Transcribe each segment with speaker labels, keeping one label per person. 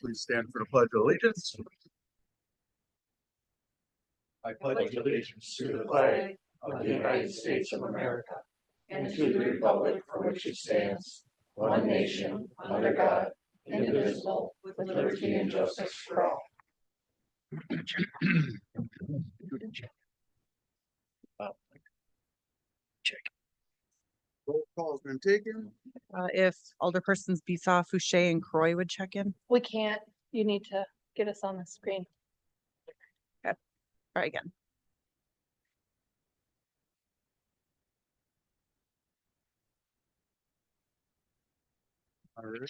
Speaker 1: please stand for the pledge of allegiance. I
Speaker 2: pledge allegiance to the flag of the United States of America and to the republic for which it stands, one nation, under God, indivisible, with liberty and justice for all.
Speaker 1: Roll call has been taken.
Speaker 3: If Alderpersons Beesaw, Fouché, and Croy would check in.
Speaker 4: We can't. You need to get us on the screen.
Speaker 3: Try again.
Speaker 1: All right.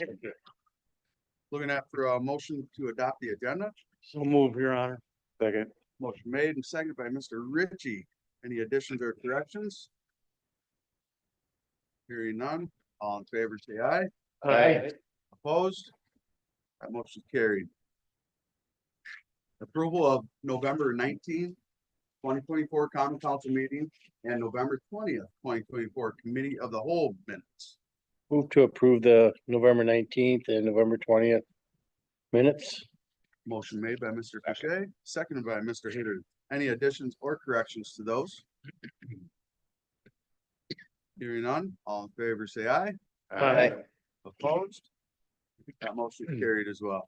Speaker 1: Looking at for a motion to adopt the agenda.
Speaker 5: So move, Your Honor. Second.
Speaker 1: Motion made and seconded by Mr. Ritchie. Any additions or corrections? Hearing none, all in favor say aye.
Speaker 5: Aye.
Speaker 1: Opposed? That motion is carried. Approval of November 19th, 2024 Common Council meeting and November 20th, 2024 Committee of the Whole minutes.
Speaker 5: Move to approve the November 19th and November 20th minutes.
Speaker 1: Motion made by Mr. Fouché, seconded by Mr. Hitter. Any additions or corrections to those? Hearing none, all in favor say aye.
Speaker 5: Aye.
Speaker 1: Opposed? That motion is carried as well.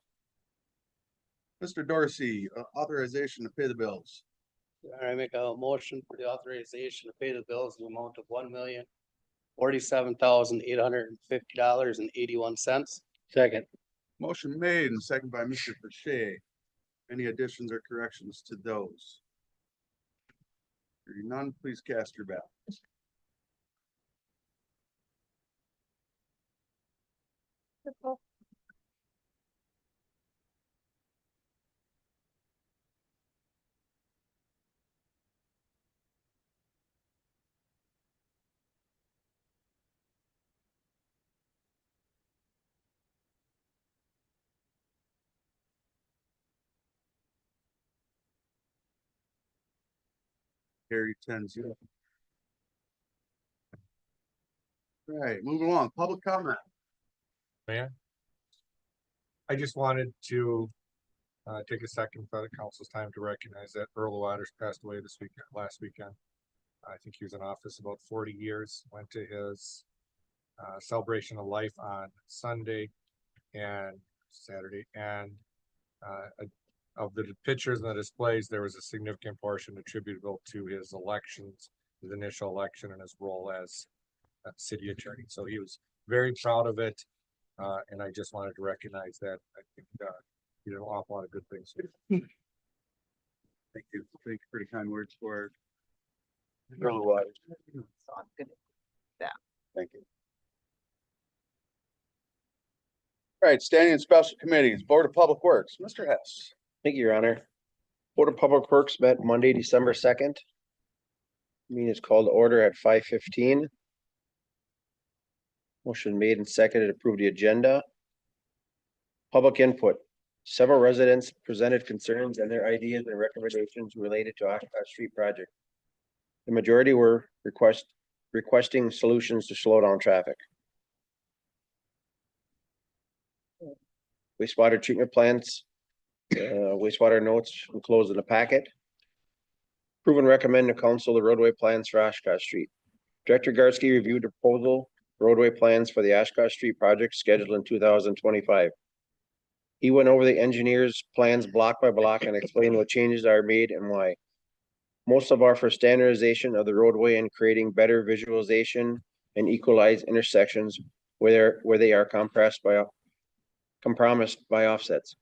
Speaker 1: Mr. Dorsey, authorization to pay the bills.
Speaker 6: I make a motion for the authorization to pay the bills in the amount of $1,047,850.81.
Speaker 5: Second.
Speaker 1: Motion made and seconded by Mr. Fouché. Any additions or corrections to those? Hearing none, please cast your ballot. Carried 10-0. All right, moving along, public comment.
Speaker 7: Man, I just wanted to take a second for the council's time to recognize that Earl Waters passed away last weekend. I think he was in office about 40 years, went to his celebration of life on Sunday and Saturday, and of the pictures and the displays, there was a significant portion attributable to his elections, his initial election and his role as city attorney. So he was very proud of it. And I just wanted to recognize that. I think he did an awful lot of good things.
Speaker 1: Thank you. Thank you for the kind words for Earl Waters. Thank you. All right, standing and special committees, Board of Public Works, Mr. Hess.
Speaker 8: Thank you, Your Honor. Board of Public Works met Monday, December 2nd. Meeting is called to order at 5:15. Motion made and seconded to approve the agenda. Public input. Several residents presented concerns and their ideas and recommendations related to Oshkosh Street project. The majority were requesting solutions to slow down traffic. Wastewater treatment plants, wastewater notes enclosed in the packet. Approve and recommend to council the roadway plans for Oshkosh Street. Director Garsky reviewed the proposal roadway plans for the Oshkosh Street project scheduled in 2025. He went over the engineer's plans block by block and explained what changes are made and why. Most of are for standardization of the roadway and creating better visualization and equalized intersections where they are compromised by offsets.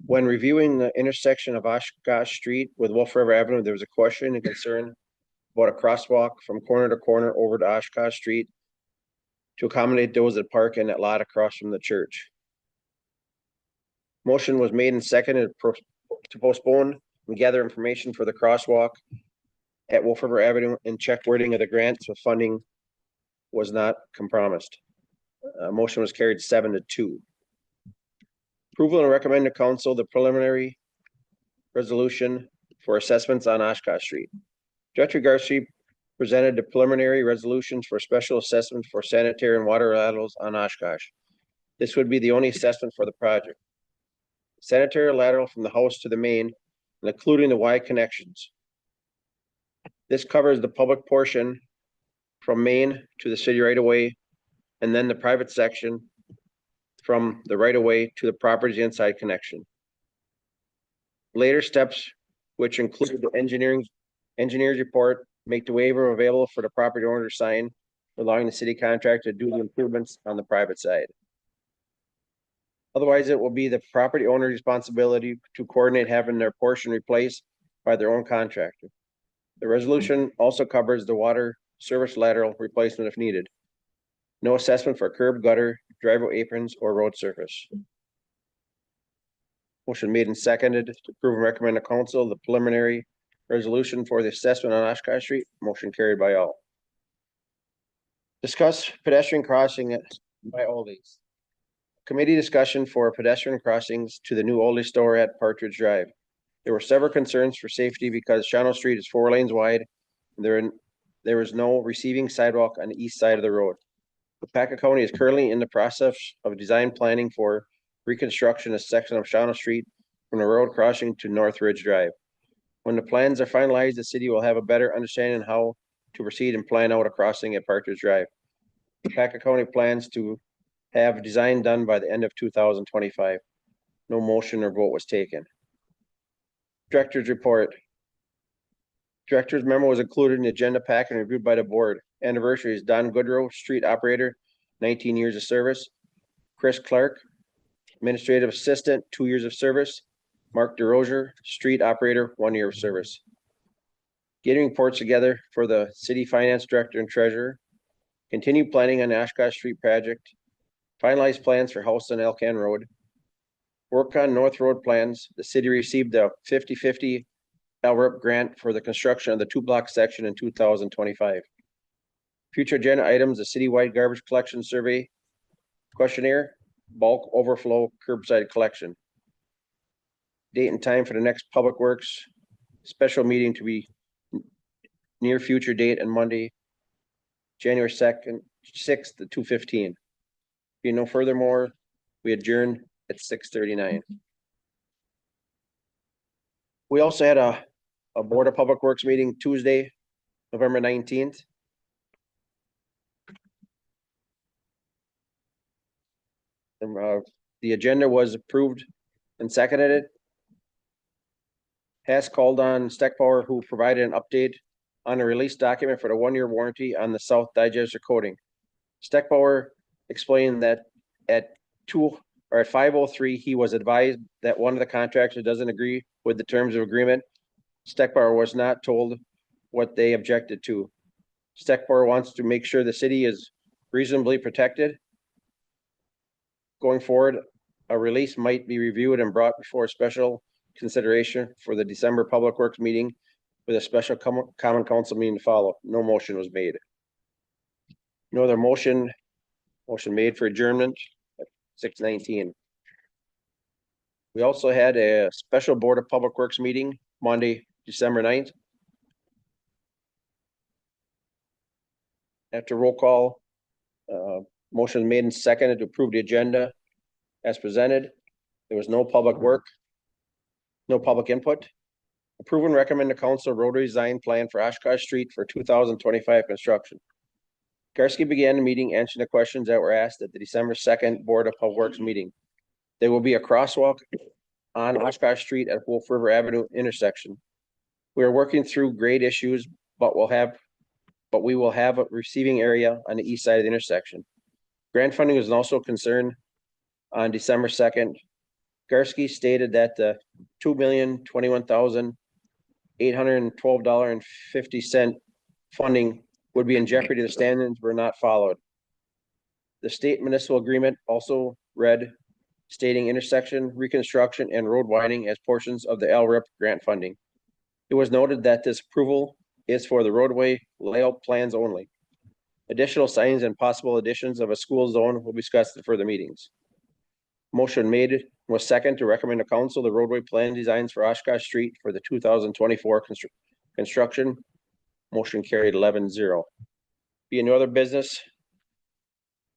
Speaker 8: When reviewing the intersection of Oshkosh Street with Wolf River Avenue, there was a question and concern about a crosswalk from corner to corner over to Oshkosh Street to accommodate those that park in that lot across from the church. Motion was made and seconded to postpone and gather information for the crosswalk at Wolf River Avenue and check wording of the grants with funding was not compromised. Motion was carried 7-2. Approval and recommend to council the preliminary resolution for assessments on Oshkosh Street. Director Garsky presented the preliminary resolutions for special assessment for sanitary and water laterals on Oshkosh. This would be the only assessment for the project. sanitary lateral from the house to the main, including the Y connections. This covers the public portion from Main to the city right of way, and then the private section from the right of way to the property's inside connection. Later steps, which include the engineer's report, make the waiver available for the property owner to sign, allowing the city contractor to do the improvements on the private side. Otherwise, it will be the property owner's responsibility to coordinate having their portion replaced by their own contractor. The resolution also covers the water service lateral replacement if needed. No assessment for curb, gutter, driveway aprons, or road surface. Motion made and seconded to approve and recommend to council the preliminary resolution for the assessment on Oshkosh Street. Motion carried by all. Discuss pedestrian crossing by Aldi's. Committee discussion for pedestrian crossings to the new Aldi store at Partridge Drive. There were several concerns for safety because Shawano Street is 4 lanes wide. And there is no receiving sidewalk on the east side of the road. Paca County is currently in the process of design planning for reconstruction of a section of Shawano Street from the road crossing to North Ridge Drive. When the plans are finalized, the city will have a better understanding how to proceed and plan out a crossing at Partridge Drive. Paca County plans to have design done by the end of 2025. No motion or vote was taken. Director's report. Director's memo was included in the agenda pack and reviewed by the board. Anniversary is Don Goodrow, street operator, 19 years of service. Chris Clark, administrative assistant, 2 years of service. Mark DeRozier, street operator, 1 year of service. Getting reports together for the city finance director and treasurer. Continue planning on the Oshkosh Street project. Finalize plans for House and Elkan Road. Work on North Road plans. The city received a 50-50 LRIP grant for the construction of the 2-block section in 2025. Future agenda items, the citywide garbage collection survey questionnaire, bulk overflow curbside collection. Date and time for the next Public Works special meeting to be near future date and Monday, January 2nd, 6th to 2:15. Be no furthermore, we adjourn at 6:39. We also had a Board of Public Works meeting Tuesday, November 19th. The agenda was approved and seconded. Hess called on Steckbauer, who provided an update on a release document for the 1-year warranty on the South Digester coating. Steckbauer explained that at 5:03, he was advised that one of the contractors doesn't agree with the terms of agreement. Steckbauer was not told what they objected to. Steckbauer wants to make sure the city is reasonably protected. Going forward, a release might be reviewed and brought before special consideration for the December Public Works meeting with a special common council meeting to follow. No motion was made. No other motion made for adjournment at 6:19. We also had a special Board of Public Works meeting Monday, December 9th. After roll call, motion made and seconded to approve the agenda as presented. There was no public work, no public input. Approve and recommend the council road design plan for Oshkosh Street for 2025 construction. Karski began the meeting answering the questions that were asked at the December 2nd Board of Public Works meeting. There will be a crosswalk on Oshkosh Street at Wolf River Avenue intersection. We are working through grade issues, but we will have a receiving area on the east side of the intersection. Grant funding was also a concern on December 2nd. Karski stated that the $2,021,812.50 funding would be in jeopardy if the standards were not followed. The state municipal agreement also read stating intersection reconstruction and road widening as portions of the LRIP grant funding. It was noted that this approval is for the roadway layout plans only. Additional signs and possible additions of a school zone will be discussed in further meetings. Motion made was second to recommend to council the roadway plan designs for Oshkosh Street for the 2024 construction. Motion carried 11-0. Being no other business,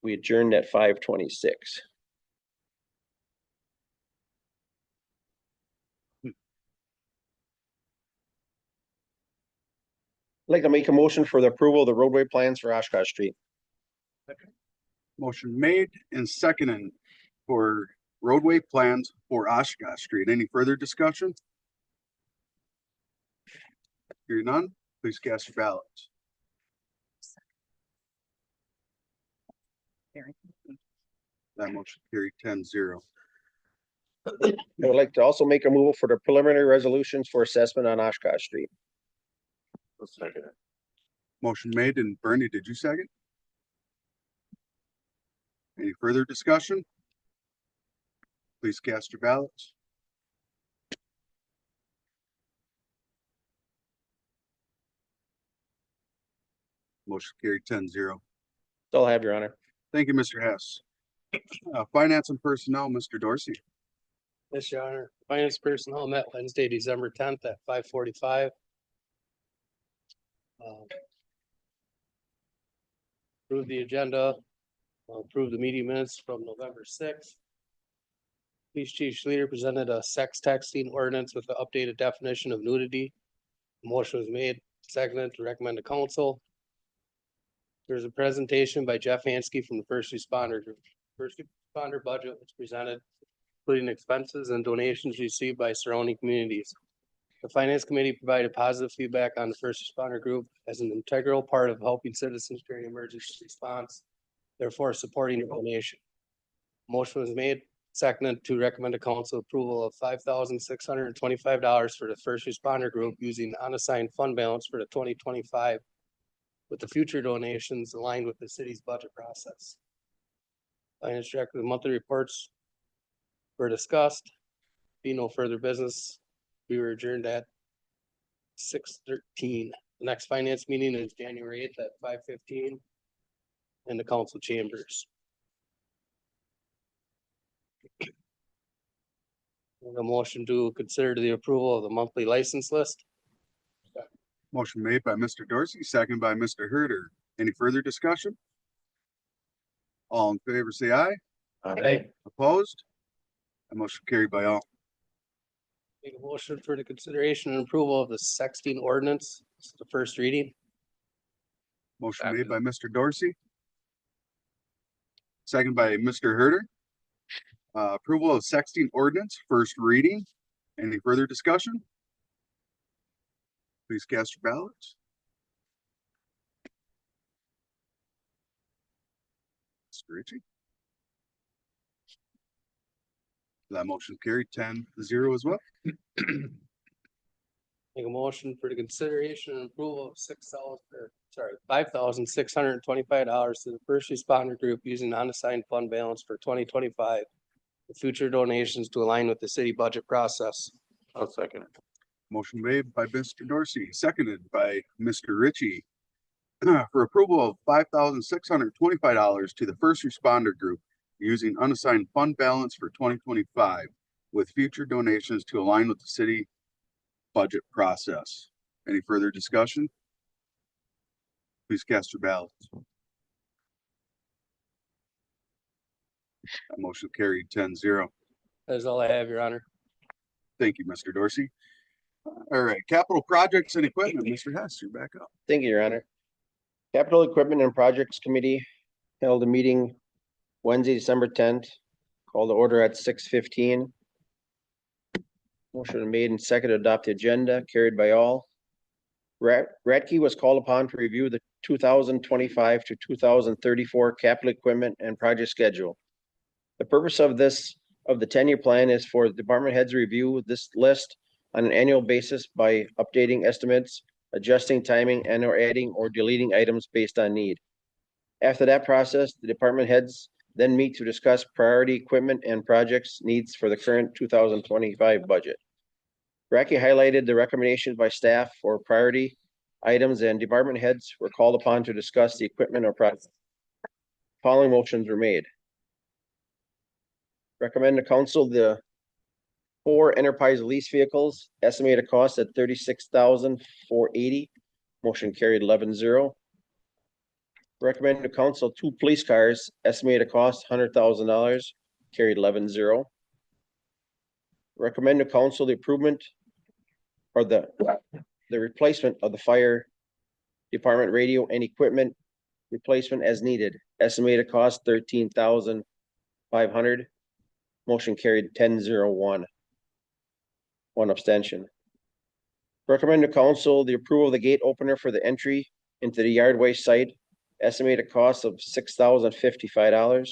Speaker 8: we adjourned at 5:26. like to make a motion for the approval of the roadway plans for Oshkosh Street.
Speaker 1: Motion made and seconded for roadway plans for Oshkosh Street. Any further discussion? Hearing none, please cast your ballots. That motion carried 10-0.
Speaker 8: I would like to also make a move for the preliminary resolutions for assessment on Oshkosh Street.
Speaker 1: Motion made, and Bernie, did you second? Any further discussion? Please cast your ballots. Motion carried 10-0.
Speaker 8: That's all I have, Your Honor.
Speaker 1: Thank you, Mr. Hess. Finance and Personnel, Mr. Dorsey.
Speaker 6: Yes, Your Honor. Finance personnel met Wednesday, December 10th at 5:45. Approve the agenda, approve the meeting minutes from November 6th. Police Chief Schleter presented a sex texting ordinance with the updated definition of nudity. Motion was made, seconded to recommend to council. There's a presentation by Jeff Hansky from the First Responder Group. First Responder budget was presented, including expenses and donations received by surrounding communities. The Finance Committee provided positive feedback on the First Responder Group as an integral part of helping citizens during emergency response, therefore supporting the donation. Motion was made, seconded to recommend to council approval of $5,625 for the First Responder Group using unassigned fund balance for the 2025, with the future donations aligned with the city's budget process. Finance Director, the monthly reports were discussed. Be no further business. We were adjourned at 6:13. The next finance meeting is January 8th at 5:15 in the council chambers. A motion to consider the approval of the monthly license list.
Speaker 1: Motion made by Mr. Dorsey, seconded by Mr. Herder. Any further discussion? All in favor, say aye. Opposed? That motion carried by all.
Speaker 6: Make a motion for the consideration and approval of the sexting ordinance. This is the first reading.
Speaker 1: Motion made by Mr. Dorsey. Second by Mr. Herder. Approval of sexting ordinance, first reading. Any further discussion? Please cast your ballots. Mr. Ritchie. That motion carried 10-0 as well.
Speaker 6: Make a motion for the consideration and approval of $5,625 to the First Responder Group using unassigned fund balance for 2025. With future donations to align with the city budget process.
Speaker 5: I'll second it.
Speaker 1: Motion made by Mr. Dorsey, seconded by Mr. Ritchie. For approval of $5,625 to the First Responder Group using unassigned fund balance for 2025 with future donations to align with the city budget process. Any further discussion? Please cast your ballots. That motion carried 10-0.
Speaker 6: That is all I have, Your Honor.
Speaker 1: Thank you, Mr. Dorsey. All right, capital projects and equipment, Mr. Hess, you're back up.
Speaker 8: Thank you, Your Honor. Capital Equipment and Projects Committee held a meeting Wednesday, December 10th, called to order at 6:15. Motion made and second to adopt the agenda, carried by all. Radke was called upon to review the 2025 to 2034 capital equipment and project schedule. The purpose of the 10-year plan is for the department heads to review this list on an annual basis by updating estimates, adjusting timing, and or adding or deleting items based on need. After that process, the department heads then meet to discuss priority equipment and projects needs for the current 2025 budget. Radke highlighted the recommendations by staff for priority items, and department heads were called upon to discuss the equipment or project. Following motions were made. Recommend to council the 4 enterprise lease vehicles, estimated cost at $36,480. Motion carried 11-0. Recommend to council 2 police cars, estimated cost $100,000, carried 11-0. Recommend to council the improvement or the replacement of the fire department radio and equipment replacement as needed. Estimated cost 13,500. Motion carried 10-0-1. One abstention. Recommend to council the approval of the gate opener for the entry into the yard waste site. Estimated cost of $6,055.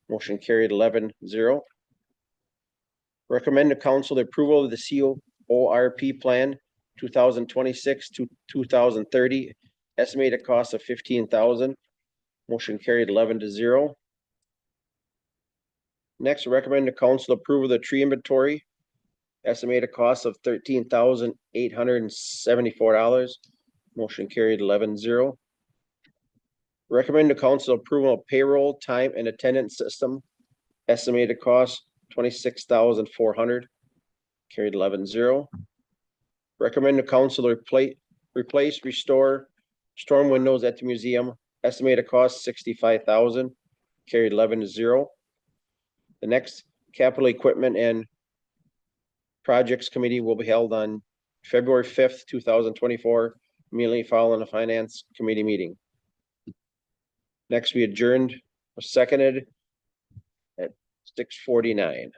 Speaker 8: Motion carried 11-0. Recommend to council the approval of the CORP plan 2026 to 2030. Estimated cost of 15,000. Motion carried 11-0. Next, recommend to council approve of the tree inventory. Estimated cost of $13,874. Motion carried 11-0. Recommend to council approval of payroll, time and attendance system. Estimated cost 26,400. Carried 11-0. Recommend to council replace, restore storm windows at the museum. Estimated cost 65,000. Carried 11-0. The next capital equipment and projects committee will be held on February 5th, 2024, immediately following the finance committee meeting. Next, we adjourned, was seconded at 6:49.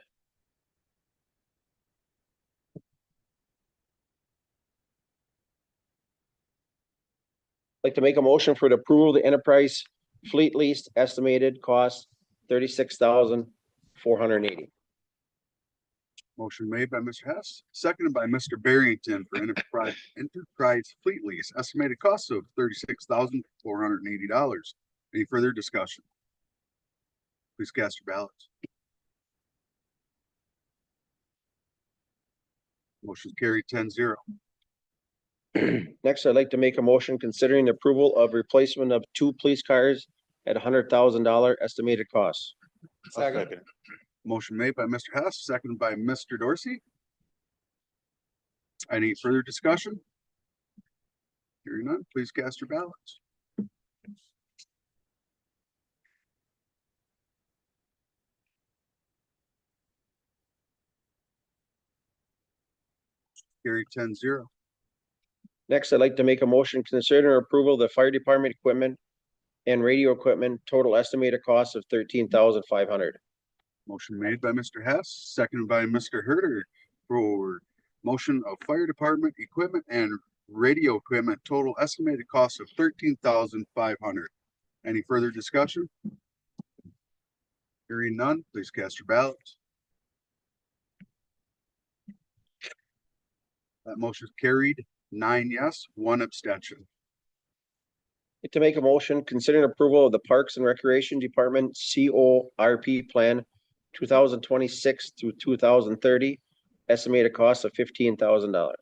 Speaker 8: Like to make a motion for the approval of the enterprise fleet lease estimated cost 36,480.
Speaker 1: Motion made by Mr. Hess, seconded by Mr. Barrington for enterprise fleet lease, estimated cost of $36,480. Any further discussion? Please cast your ballots. Motion carried 10-0.
Speaker 8: Next, I'd like to make a motion considering the approval of replacement of 2 police cars at $100,000 estimated cost.
Speaker 6: Second.
Speaker 1: Motion made by Mr. Hess, seconded by Mr. Dorsey. Any further discussion? Hearing none, please cast your ballots. Carried 10-0.
Speaker 8: Next, I'd like to make a motion considering approval of the fire department equipment and radio equipment, total estimated cost of 13,500.
Speaker 1: Motion made by Mr. Hess, seconded by Mr. Herder for motion of fire department equipment and radio equipment, total estimated cost of 13,500. Any further discussion? Hearing none, please cast your ballots. That motion is carried 9 yes, 1 abstention.
Speaker 8: Like to make a motion considering approval of the Parks and Recreation Department CORP plan 2026 through 2030, estimated cost of $15,000.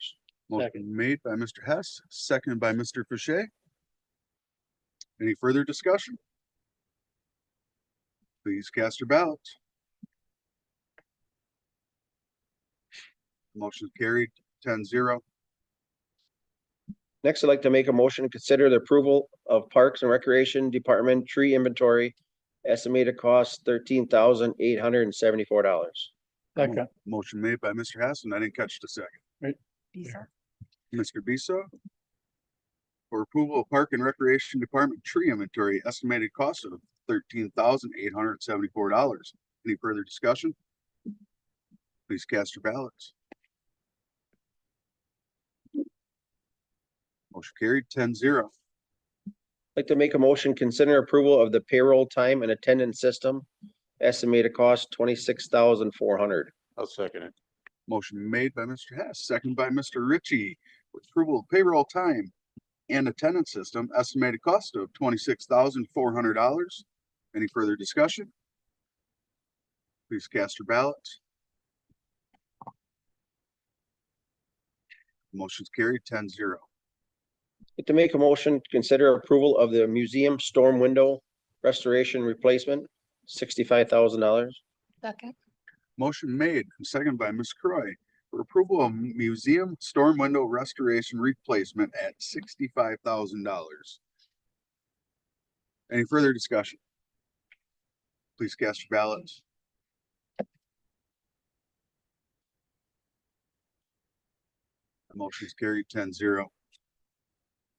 Speaker 1: Motion made by Mr. Hess, seconded by Mr. Fisher. Any further discussion? Please cast your ballots. Motion carried 10-0.
Speaker 8: Next, I'd like to make a motion to consider the approval of Parks and Recreation Department tree inventory, estimated cost $13,874.
Speaker 7: Second.
Speaker 1: Motion made by Mr. Hess, and I didn't catch the second.
Speaker 3: Bisa.
Speaker 1: Mr. Bisa. For approval of Park and Recreation Department tree inventory, estimated cost of $13,874. Any further discussion? Please cast your ballots. Motion carried 10-0.
Speaker 8: Like to make a motion consider approval of the payroll time and attendance system, estimated cost 26,400.
Speaker 5: I'll second it.
Speaker 1: Motion made by Mr. Hess, seconded by Mr. Ritchie, with approval of payroll time and attendance system, estimated cost of $26,400. Any further discussion? Please cast your ballots. Motion's carried 10-0.
Speaker 8: Like to make a motion to consider approval of the museum storm window restoration replacement, $65,000.
Speaker 4: Second.
Speaker 1: Motion made and seconded by Ms. Croy for approval of museum storm window restoration replacement at $65,000. Any further discussion? Please cast your ballots. The motion is carried 10-0.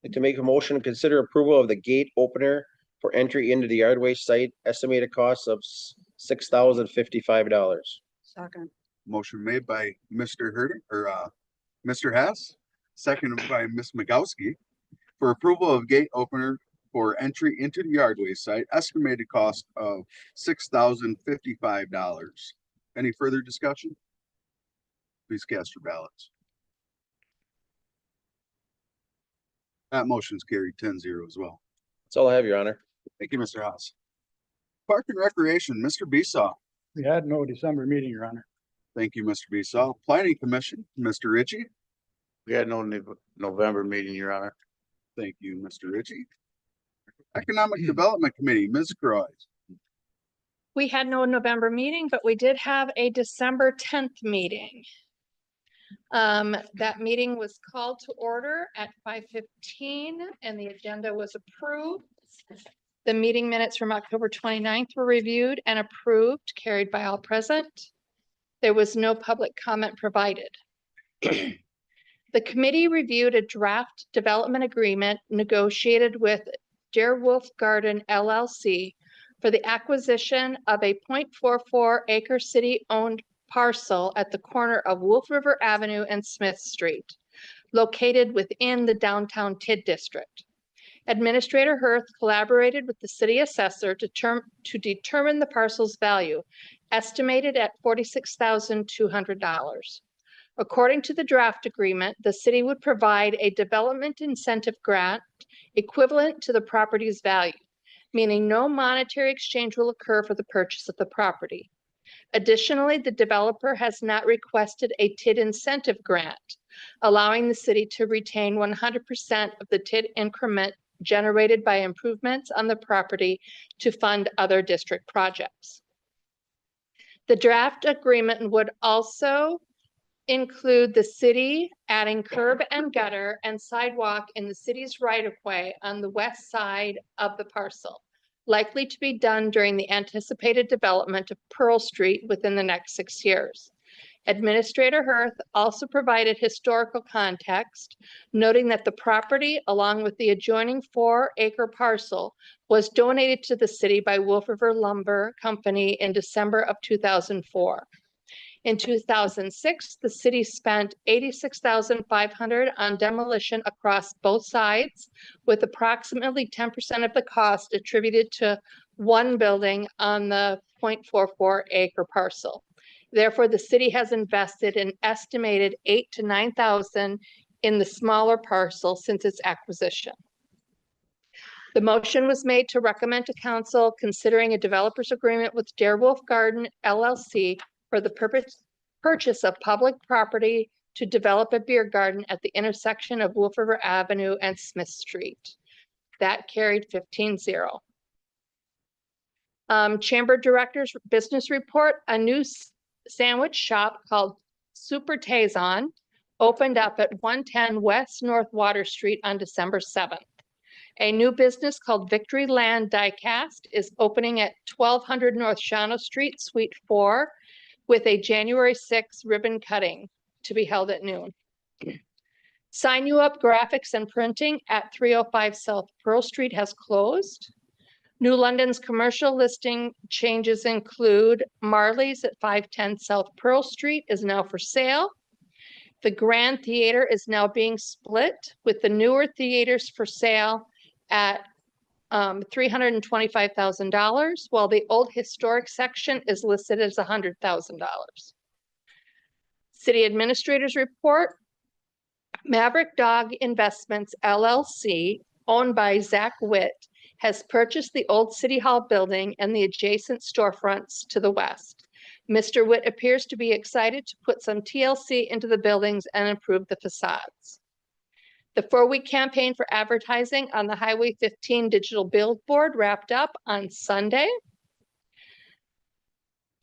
Speaker 8: Like to make a motion to consider approval of the gate opener for entry into the Yardway site, estimated cost of $6,055.
Speaker 3: Second.
Speaker 1: Motion made by Mr. Herder, Mr. Hess, seconded by Ms. Magowski for approval of gate opener for entry into the Yardway site, estimated cost of $6,055. Any further discussion? Please cast your ballots. That motion's carried 10-0 as well.
Speaker 8: That's all I have, Your Honor.
Speaker 1: Thank you, Mr. Haas. Park and Recreation, Mr. Besaw.
Speaker 9: We had no December meeting, Your Honor.
Speaker 1: Thank you, Mr. Besaw. Planning Commission, Mr. Ritchie.
Speaker 5: We had no November meeting, Your Honor.
Speaker 1: Thank you, Mr. Ritchie. Economic Development Committee, Ms. Croy.
Speaker 4: We had no November meeting, but we did have a December 10th meeting. That meeting was called to order at 5:15 and the agenda was approved. The meeting minutes from October 29th were reviewed and approved, carried by all present. There was no public comment provided. The committee reviewed a draft development agreement negotiated with Deer Wolf Garden LLC for the acquisition of a 0.44 acre city-owned parcel at the corner of Wolf River Avenue and Smith Street, located within the downtown TID district. Administrator Hirth collaborated with the city assessor to determine the parcel's value, estimated at $46,200. According to the draft agreement, the city would provide a development incentive grant equivalent to the property's value, meaning no monetary exchange will occur for the purchase of the property. Additionally, the developer has not requested a TID incentive grant, allowing the city to retain 100% of the TID increment generated by improvements on the property to fund other district projects. The draft agreement would also include the city adding curb and gutter and sidewalk in the city's right-of-way on the west side of the parcel, likely to be done during the anticipated development of Pearl Street within the next 6 years. Administrator Hirth also provided historical context, noting that the property, along with the adjoining 4-acre parcel, was donated to the city by Wolf River Lumber Company in December of 2004. In 2006, the city spent $86,500 on demolition across both sides, with approximately 10% of the cost attributed to one building on the 0.44 acre parcel. Therefore, the city has invested an estimated $8,000 to $9,000 in the smaller parcel since its acquisition. The motion was made to recommend to council considering a developer's agreement with Deer Wolf Garden LLC for the purchase of public property to develop a beer garden at the intersection of Wolf River Avenue and Smith Street. That carried 15-0. Chamber Director's business report, a new sandwich shop called Super Tazon opened up at 110 West North Water Street on December 7th. A new business called Victory Land Diecast is opening at 1200 North Shawano Street, Suite 4, with a January 6th ribbon cutting to be held at noon. Sign You Up Graphics and Printing at 305 South Pearl Street has closed. New London's commercial listing changes include Marley's at 510 South Pearl Street is now for sale. The Grand Theater is now being split with the newer theaters for sale at $325,000, while the old historic section is listed as $100,000. City Administrator's report, Maverick Dog Investments LLC, owned by Zach Witt, has purchased the old City Hall building and the adjacent storefronts to the west. Mr. Witt appears to be excited to put some TLC into the buildings and improve the facades. The 4-week campaign for advertising on the Highway 15 digital billboard wrapped up on Sunday.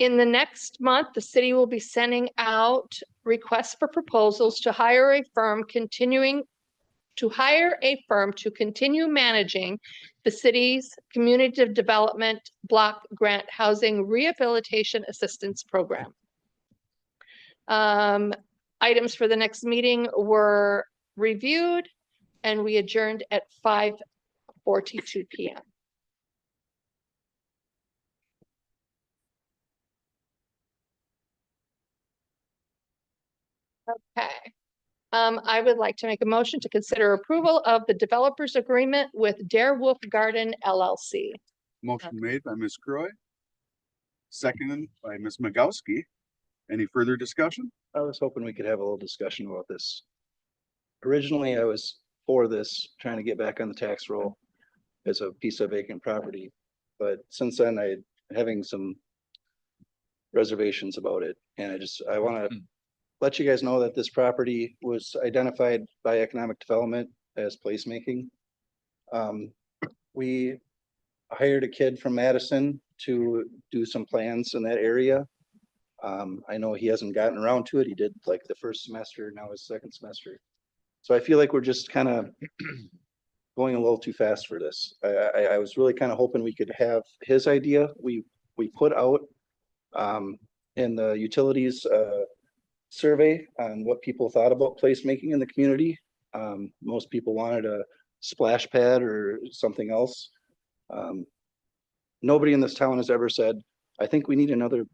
Speaker 4: In the next month, the city will be sending out requests for proposals to hire a firm to continue managing the city's community development block grant housing rehabilitation assistance program. Items for the next meeting were reviewed and we adjourned at 5:42 PM. Okay. I would like to make a motion to consider approval of the developers agreement with Dare Wolf Garden LLC.
Speaker 1: Motion made by Ms. Croy. Seconded by Ms. Magowski. Any further discussion?
Speaker 9: I was hoping we could have a little discussion about this. Originally, I was for this, trying to get back on the tax roll as a piece of vacant property. But since then, having some reservations about it. And I want to let you guys know that this property was identified by economic development as placemaking. We hired a kid from Madison to do some plans in that area. I know he hasn't gotten around to it. He did like the first semester, now his second semester. So I feel like we're just kind of going a little too fast for this. I was really kind of hoping we could have his idea. We put out in the utilities survey on what people thought about placemaking in the community. Most people wanted a splash pad or something else. Nobody in this town has ever said, I think we need another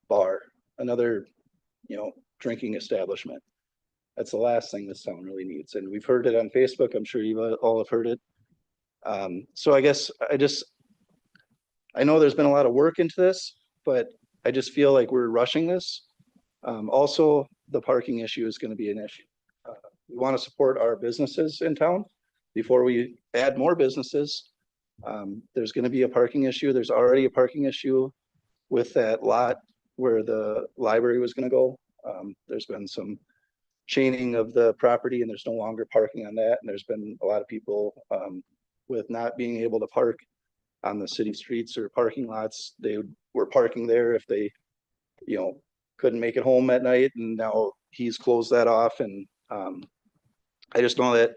Speaker 9: bar, another, drinking establishment. That's the last thing this town really needs. And we've heard it on Facebook. I'm sure you all have heard it. So I guess I know there's been a lot of work into this, but I just feel like we're rushing this. Also, the parking issue is going to be an issue. We want to support our businesses in town before we add more businesses. There's going to be a parking issue. There's already a parking issue with that lot where the library was going to go. There's been some chaining of the property and there's no longer parking on that. And there's been a lot of people with not being able to park on the city streets or parking lots. They were parking there if they, couldn't make it home at night, and now he's closed that off. And I just know that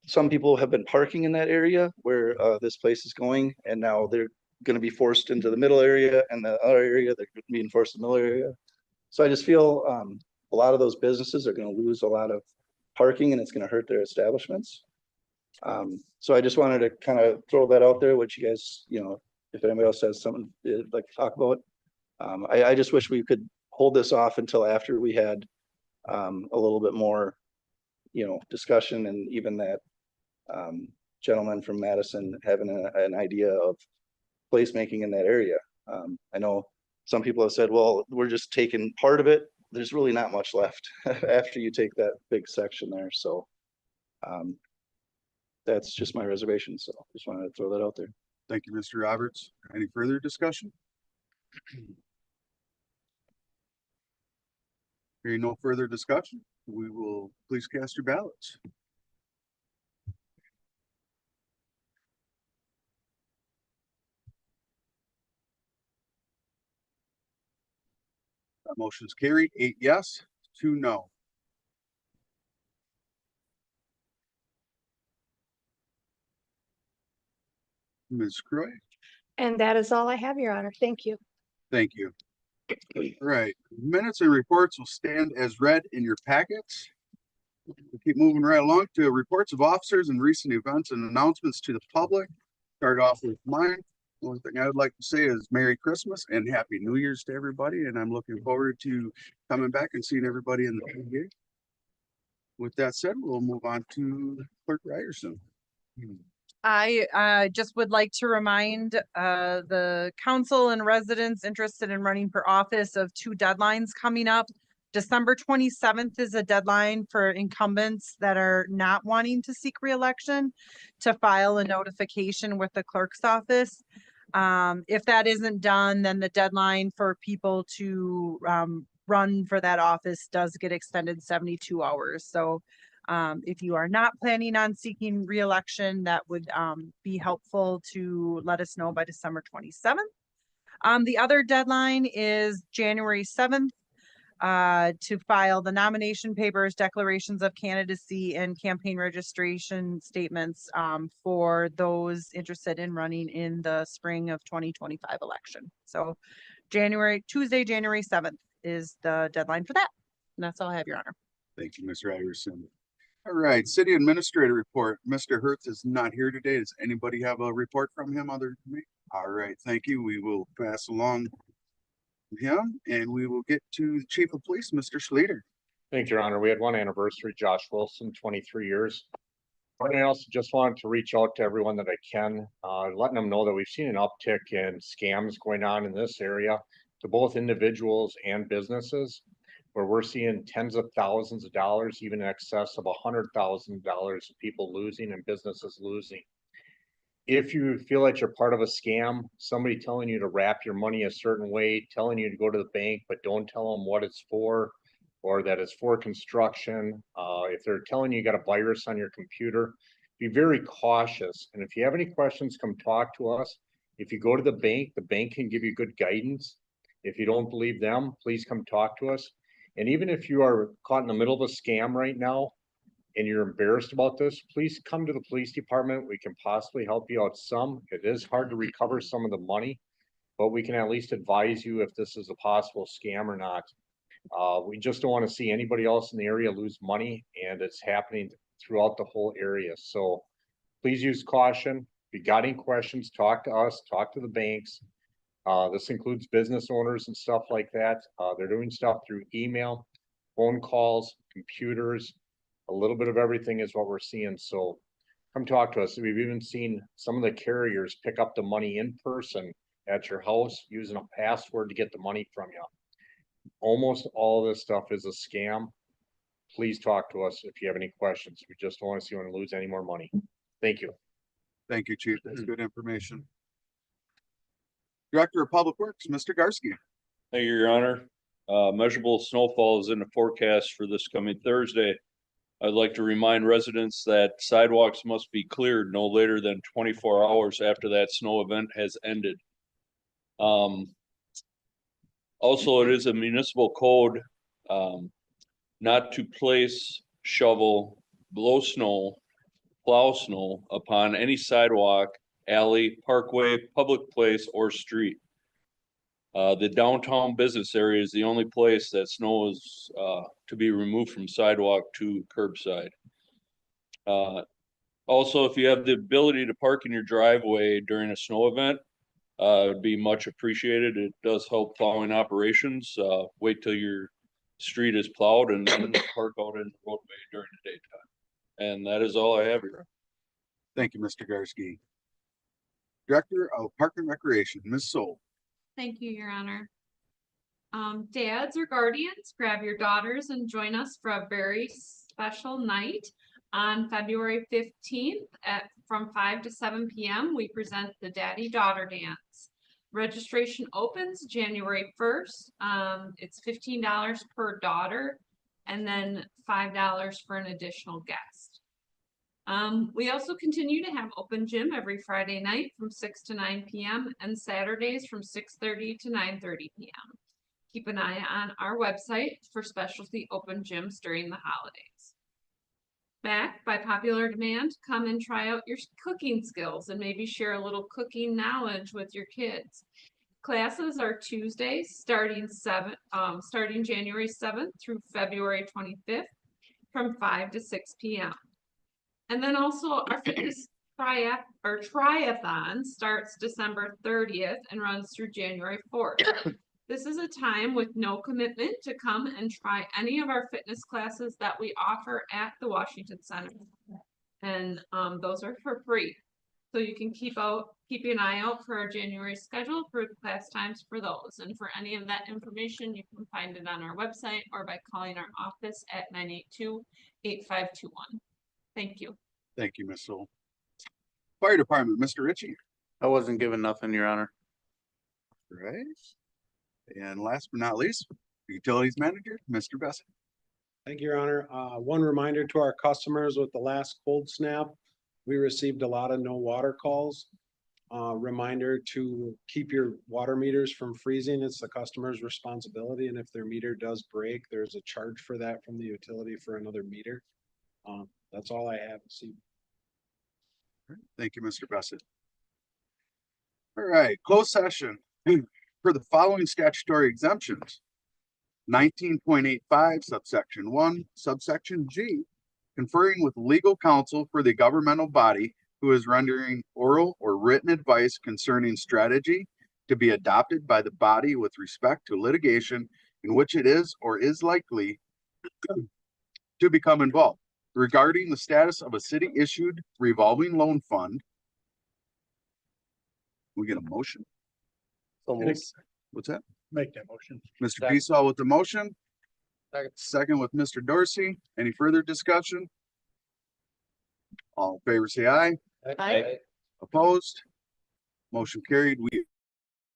Speaker 9: some people have been parking in that area where this place is going, and now they're going to be forced into the middle area, and the other area they're being forced in the middle area. So I just feel a lot of those businesses are going to lose a lot of parking, and it's going to hurt their establishments. So I just wanted to kind of throw that out there, what you guys, if anybody else has something they'd like to talk about. I just wish we could hold this off until after we had a little bit more, discussion, and even that gentleman from Madison having an idea of placemaking in that area. I know some people have said, well, we're just taking part of it. There's really not much left after you take that big section there. So that's just my reservation. So just wanted to throw that out there.
Speaker 1: Thank you, Mr. Roberts. Any further discussion? Hearing no further discussion, we will please cast your ballots. That motion's carried, 8 yes, 2 no. Ms. Croy,
Speaker 4: And that is all I have, Your Honor. Thank you.
Speaker 1: thank you. All right, minutes and reports will stand as read in your packets. We keep moving right along to reports of officers and recent events and announcements to the public. Start off with mine. The only thing I would like to say is Merry Christmas and Happy New Year's to everybody, and I'm looking forward to coming back and seeing everybody in the game. With that said, we'll move on to Clerk Ryerson.
Speaker 3: I just would like to remind the council and residents interested in running for office of 2 deadlines coming up. December 27th is a deadline for incumbents that are not wanting to seek reelection to file a notification with the clerk's office. If that isn't done, then the deadline for people to run for that office does get extended 72 hours. So if you are not planning on seeking reelection, that would be helpful to let us know by December 27th. The other deadline is January 7th to file the nomination papers, declarations of candidacy, and campaign registration statements for those interested in running in the spring of 2025 election. So Tuesday, January 7th is the deadline for that. And that's all I have, Your Honor.
Speaker 1: Thank you, Ms. Ryerson. All right, city administrator report. Mr. Hertz is not here today. Does anybody have a report from him other than me? All right, thank you. We will pass along him and we will get to the chief of police, Mr. Schleter.
Speaker 10: Thank you, Your Honor. We had one anniversary, Josh Wilson, 23 years. I also just wanted to reach out to everyone that I can, letting them know that we've seen an uptick in scams going on in this area to both individuals and businesses, where we're seeing tens of thousands of dollars, even in excess of $100,000 of people losing and businesses losing. If you feel like you're part of a scam, somebody telling you to wrap your money a certain way, telling you to go to the bank, but don't tell them what it's for, or that it's for construction. If they're telling you got a virus on your computer, be very cautious. And if you have any questions, come talk to us. If you go to the bank can give you good guidance. If you don't believe them, please come talk to us. And even if you are caught in the middle of a scam right now and you're embarrassed about this, please come to the police department. We can possibly help you out some. It is hard to recover some of the money, but we can at least advise you if this is a possible scam or not. We just don't want to see anybody else in the area lose money, and it's happening throughout the whole area. So please use caution. If you got any questions, talk to us, talk to the banks. This includes business owners and stuff like that. They're doing stuff through email, phone calls, computers, a little bit of everything is what we're seeing. So come talk to us. We've even seen some of the carriers pick up the money in person at your house using a password to get the money from you. Almost all this stuff is a scam. Please talk to us if you have any questions. We just don't want to see anyone lose any more money. Thank you.
Speaker 1: Thank you, chief. That's good information. Director of Public Works, Mr. Garsky.
Speaker 11: Thank you, Your Honor. Measurable snowfall is in the forecast for this coming Thursday. I'd like to remind residents that sidewalks must be cleared no later than 24 hours after that snow event has ended. Also, it is a municipal code not to place, shovel, blow snow, plow snow upon any sidewalk, alley, parkway, public place, or street. The downtown business area is the only place that snow is to be removed from sidewalk to curbside. Also, if you have the ability to park in your driveway during a snow event, it'd be much appreciated. It does help plowing operations. Wait till your street is plowed and then park out in the roadway during the daytime. And that is all I have here.
Speaker 1: Thank you, Mr. Garsky. Director of Park and Recreation, Ms. Soul.
Speaker 12: Thank you, Your Honor. Dads or guardians, grab your daughters and join us for a very special night on February 15th from 5 to 7 p.m. We present the Daddy Daughter Dance. Registration opens January 1st. It's $15 per daughter and then $5 for an additional guest. We also continue to have open gym every Friday night from 6 to 9 p.m. and Saturdays from 6:30 to 9:30 p.m. Keep an eye on our website for specialty open gyms during the holidays. Back by popular demand, come and try out your cooking skills and maybe share a little cooking knowledge with your kids. Classes are Tuesdays starting January 7th through February 25th from 5 to 6 p.m. And then also our fitness triathlon starts December 30th and runs through January 4th. This is a time with no commitment to come and try any of our fitness classes that we offer at the Washington Center. And those are for free. So you can keep an eye out for our January schedule for class times for those. And for any of that information, you can find it on our website or by calling our office at 982-8521. Thank you.
Speaker 1: Thank you, Ms. Soul. Fire Department, Mr. Ritchie.
Speaker 9: I wasn't given nothing, Your Honor.
Speaker 1: Right. And last but not least, Utilities Manager, Mr. Bessett.
Speaker 13: Thank you, Your Honor. One reminder to our customers with the last cold snap, we received a lot of no water calls. Reminder to keep your water meters from freezing. It's the customer's responsibility. And if their meter does break, there's a charge for that from the utility for another meter. That's all I have to see.
Speaker 1: Thank you, Mr. Bessett. All right, closed session for the following statutory exemptions. 19.85 subsection 1, subsection G, conferring with legal counsel for the governmental body who is rendering oral or written advice concerning strategy to be adopted by the body with respect to litigation in which it is or is likely to become involved regarding the status of a city-issued revolving loan fund. We get a motion.
Speaker 6: So moved.
Speaker 1: What's that?
Speaker 7: Make that motion.
Speaker 1: Mr.
Speaker 6: Second.
Speaker 1: Beasaw with the motion,
Speaker 6: Second.
Speaker 1: second with Mr. Dorsey. Any further discussion? All in favor, say aye.
Speaker 4: Aye.
Speaker 1: Opposed? Motion carried. We